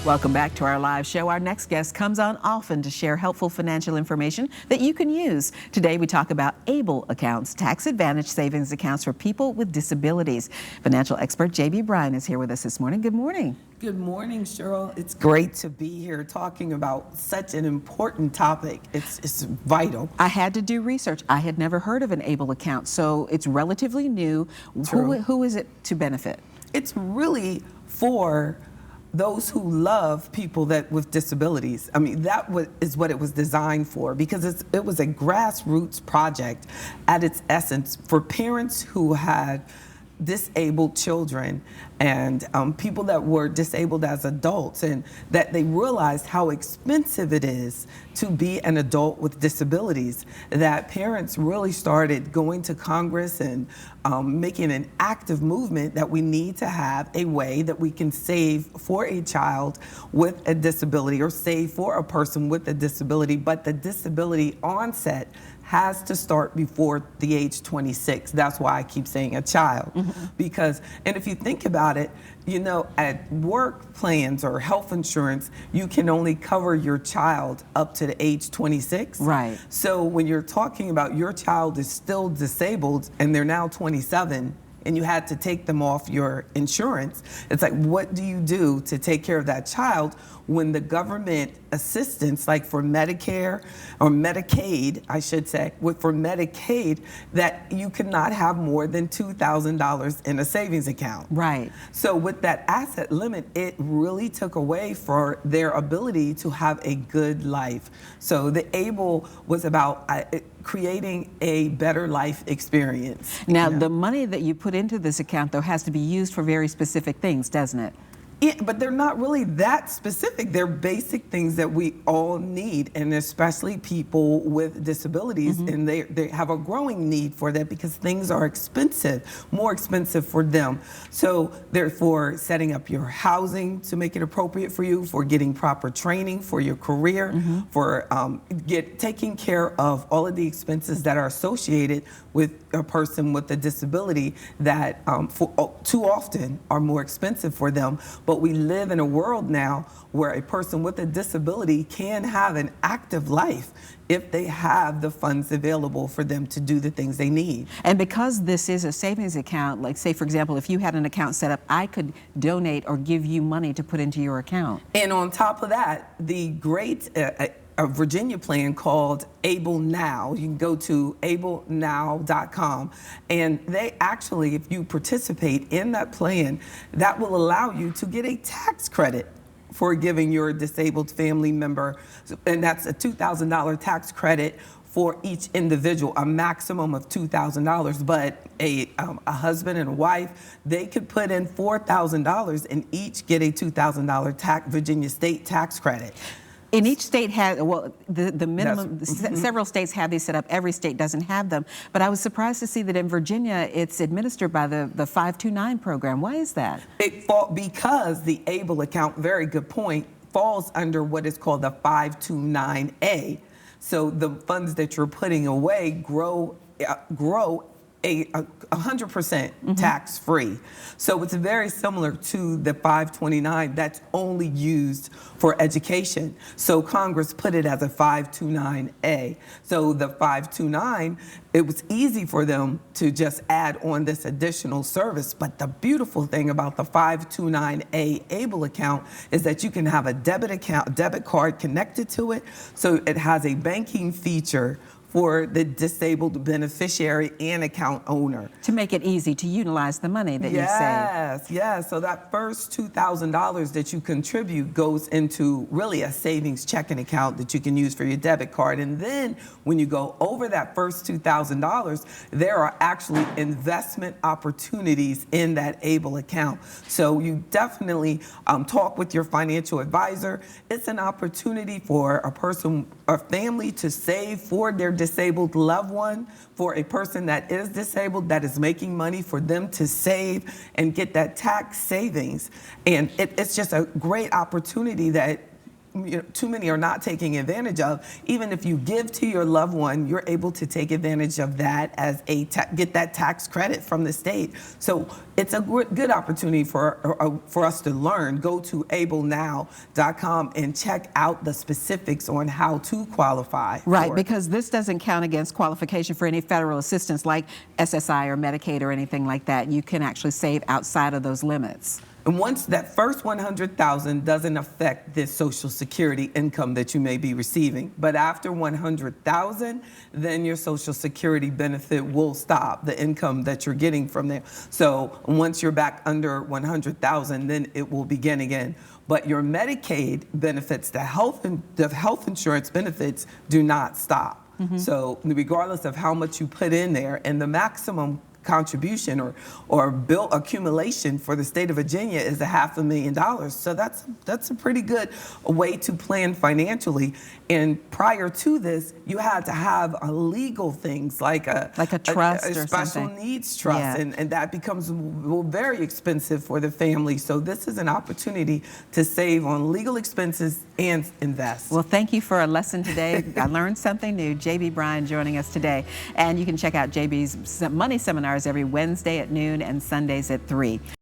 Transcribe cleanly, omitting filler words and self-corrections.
Welcome back to our live show. Our next guest comes on often to share helpful financial information that you can use. Today we talk about ABLE accounts, tax advantage savings accounts for people with disabilities. Financial expert J.B. Bryan is here with us this morning. Good morning. Good morning, Cheryl. It's great to be here talking about such an important topic. It's vital. I had to do research. I had never heard of an ABLE account, so it's relatively new. Who is it to benefit? It's really for those who love people with disabilities. I mean, is what it was designed for, because it was a grassroots project at its essence for parents who had disabled children and people that were disabled as adults, and that they realized how expensive it is to be an adult with disabilities, that parents really started going to Congress and making an active movement that we need to have a way that we can save for a child with a disability or save for a person with a disability, but the disability onset has to start before the age 26. That's why I keep saying a child. Because, and if you think about it, you know, at work plans or health insurance, you can only cover your child up to the age 26. Right. So when you're talking about your child is still disabled and they're now 27, and you had to take them off your insurance, it's like, what do you do to take care of that child when the government assistance, like for Medicare or Medicaid, I should say, for Medicaid, that you cannot have more than $2,000 in a savings account. Right. So with that asset limit, it really took away for their ability to have a good life. So the ABLE was about creating a better life experience. Now, the money that you put into this account, though, has to be used for very specific things, doesn't it? Yeah, but they're not really that specific. They're basic things that we all need, and especially people with disabilities, and they have a growing need for that because things are expensive, more expensive for them. So therefore, setting up your housing to make it appropriate for you, for getting proper training for your career, for taking care of all of the expenses that are associated with a person with a disability that too often are more expensive for them. But we live in a world now where a person with a disability can have an active life if they have the funds available for them to do the things they need. And because this is a savings account, like say, for example, if you had an account set up, I could donate or give you money to put into your account. And on top of that, the great a Virginia plan called ABLE Now. You can go to ablenow.com, and they actually, if you participate in that plan, that will allow you to get a tax credit for giving your disabled family member, and that's a $2,000 tax credit for each individual, a maximum of $2,000, but a husband and a wife, they could put in $4,000 and each get a $2,000 Virginia state tax credit. And each state has, well, the minimum, several states have these set up. Every state doesn't have them. But I was surprised to see that in Virginia, it's administered by the 529 program. Why is that? Because the ABLE account, very good point, falls under what is called the 529A. So the funds that you're putting away grow 100% tax-free. So it's very similar to the 529 that's only used for education. So Congress put it as a 529A. So the 529, it was easy for them to just add on this additional service. But the beautiful thing about the 529A ABLE account is that you can have a debit card connected to it. So it has a banking feature for the disabled beneficiary and account owner. To make it easy to utilize the money that you save. Yes. So that first $2,000 that you contribute goes into really a savings checking account that you can use for your debit card. And then when you go over that first $2,000, there are actually investment opportunities in that ABLE account. So you definitely talk with your financial advisor. It's an opportunity for a person, a family, to save for their disabled loved one, for a person that is disabled that is making money, for them to save and get that tax savings. And it's just a great opportunity that too many are not taking advantage of. Even if you give to your loved one, you're able to take advantage of that as get that tax credit from the state. So it's a good opportunity for us to learn. Go to ablenow.com and check out the specifics on how to qualify. Right, because this doesn't count against qualification for any federal assistance like SSI or Medicaid or anything like that. You can actually save outside of those limits. And once that first $100,000 doesn't affect this Social Security income that you may be receiving, but after $100,000, then your Social Security benefit will stop, the income that you're getting from there. So once you're back under $100,000, then it will begin again. But your Medicaid benefits, the health insurance benefits, do not stop. So regardless of how much you put in there, and the maximum contribution or bill accumulation for the state of Virginia is $500,000. So that's a pretty good way to plan financially. And prior to this, you had to have a legal things like a trust a or special something. needs trust, Yeah. and that becomes very expensive for the family. So this is an opportunity to save on legal expenses and invest. Well, thank you for a lesson today. I learned something new. JB Bryan joining us today. And you can check out JB's money seminars every Wednesday at noon and Sundays at 3.